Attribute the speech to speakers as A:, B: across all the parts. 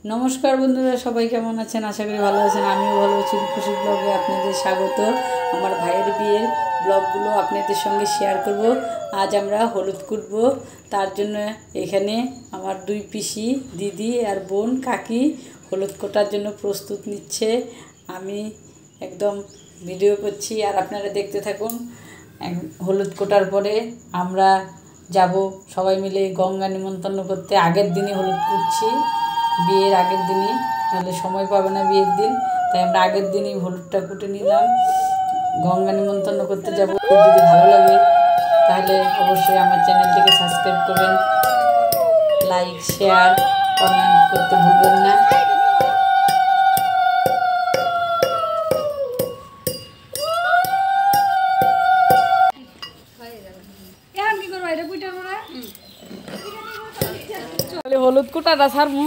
A: নমস্কার বন্ধুরা, সবাই কেমন আছেন? আশা করি ভালো আছেন। আমিও ভালো আছি। খুশি ব্লগে আপনাদের স্বাগত। আমার ভাইয়ের বিয়ের ব্লগগুলো আপনাদের সঙ্গে শেয়ার করব। আজ আমরা হলুদ কুটব, তার জন্য এখানে আমার দুই পিসি, দিদি আর বোন, কাকি হলুদ কোটার জন্য প্রস্তুত নিচ্ছে। আমি একদম ভিডিও করছি আর আপনারা দেখতে থাকুন। হলুদ কোটার পরে আমরা যাব সবাই মিলে গঙ্গা নিমন্ত্রণ করতে। আগের দিনই হলুদ কুটছি, বিয়ের আগের দিনই, নাহলে সময় পাবে না বিয়ের দিন, তাই আমরা আগের দিনই হলুদটা কুটে নিলাম। গঙ্গা নিমন্ত্রণ করতে যাব। যদি ভালো লাগে তাহলে অবশ্যই আমার চ্যানেলটিকে সাবস্ক্রাইব করবেন, লাইক, শেয়ার, কমেন্ট করতে ভুলবেন না। হলুদ কোটাটা ছাড়বো,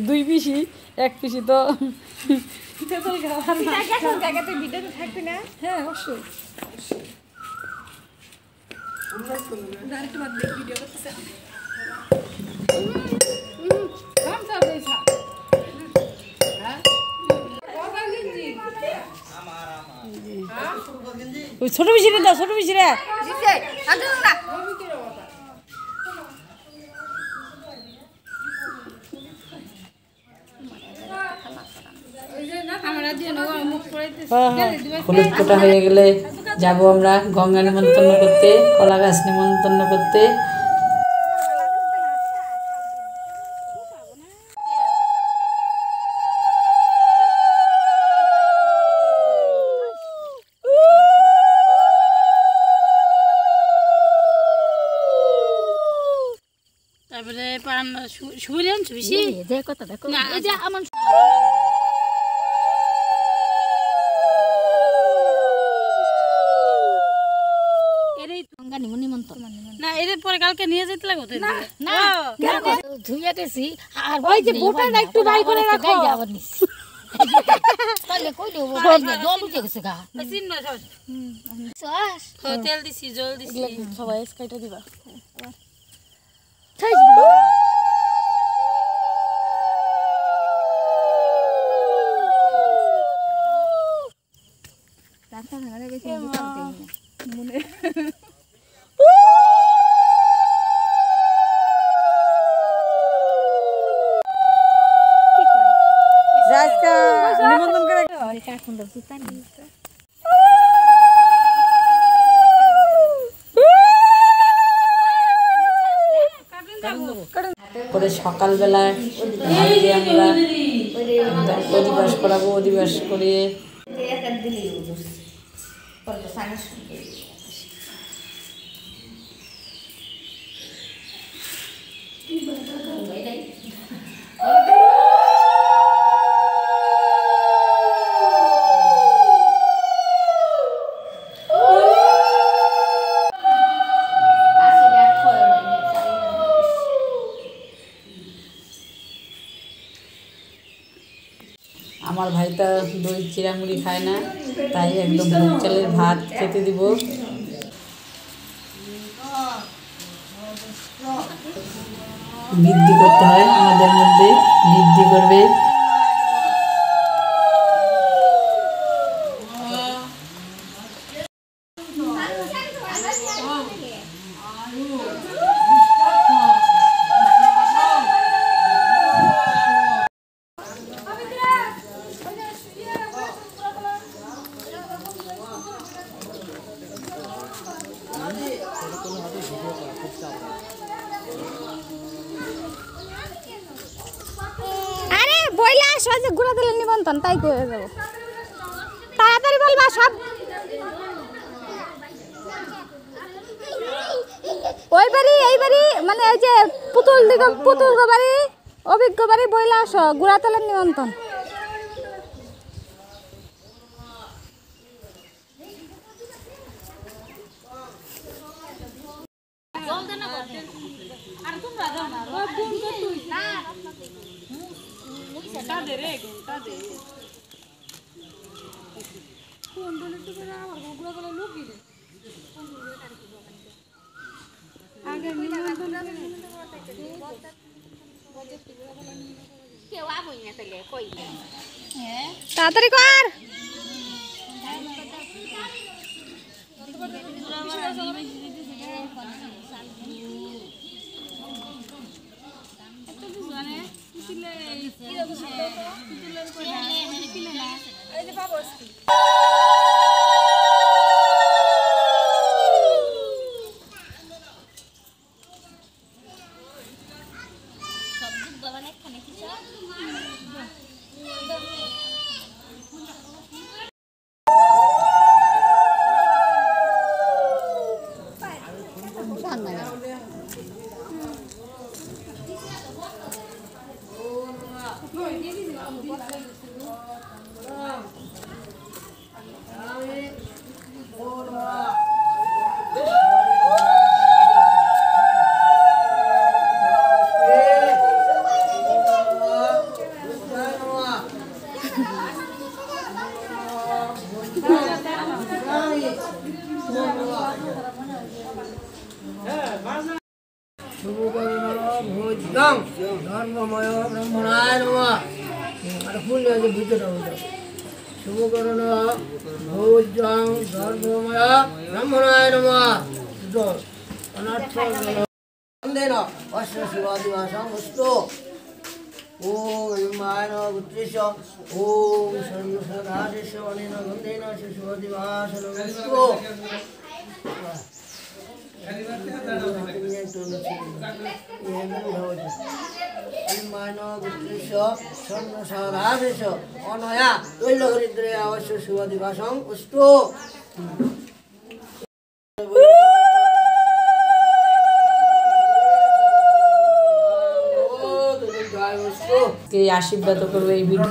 A: দুই পিসি, এক পিসি তো হ্যাঁ অবশ্যই। ছোট পিসিরে দাও, ছোট পিসিরে হলুদ কোটা হয়ে গেলে যাব আমরা গঙ্গা নিমন্ত্রণ করতে, কলা গাছ নিমন্ত্রণ করতে।
B: তারপরে পান সুবিধা আনছো বেশি কথা দেখো না, এই যে আমার না এদের পরে কালকে নিয়ে যেতে লাগবে না না ধুইয়া গেছি আর ওই যে বোটাটা একটু বাই করে রাখো আবার নিস তাহলে কই দেব জল উঠে গেছে গা চিন্ন সস সস তেল দিছি, জল দিছি, সবাই স্কাইটা দিবা ছাইজ তাতা না রে বেশি মনে নিমন্ত্রণ করে এখন
A: পরে সকালবেলায় আমরা অধিবাস করাবো। অধিবাস করে আমার ভাইটা দই চিড়ামুড়ি খায় না, তাই একদম ভোগ চালের ভাত খেতে দিব। বৃদ্ধি করতে হয়, আমাদের মধ্যে বৃদ্ধি করবে।
C: আরে বইলা আসো যে গুড়া তেলের নিমন্ত্রণ, তাই করে দেবো। তাড়াতাড়ি বলবা সব। ওই বাড়ি এই বাড়ি মানে এই যে পুতুল দিকে পুতুল বাড়ি অভিজ্ঞ বাড়ি বইলা আসো গুড়া তেলের নিমন্ত্রণ। তাড়াতাড়ি কর।
D: ধর্মময় ব্রহ্মণায় নমঃ। আর ফুল আছে ভিতরে শুভকরণ ভোজ্যং ধর্মময় ব্রহ্মণায় নমঃ। অনার্থেন অশ্ব শিবাদিবাসং অস্তু। ওম ইমায় নমঃ পুত্রেশ। ওম সর্বসদাশেষ অনেন গন্ধেন শিবাদিবাসং অস্তু। অনয়া তৈলহরিদ্রে অবশ্য শুভদিবাসং অস্তু।
A: আশীর্বাদ করবো এই ভিডিও।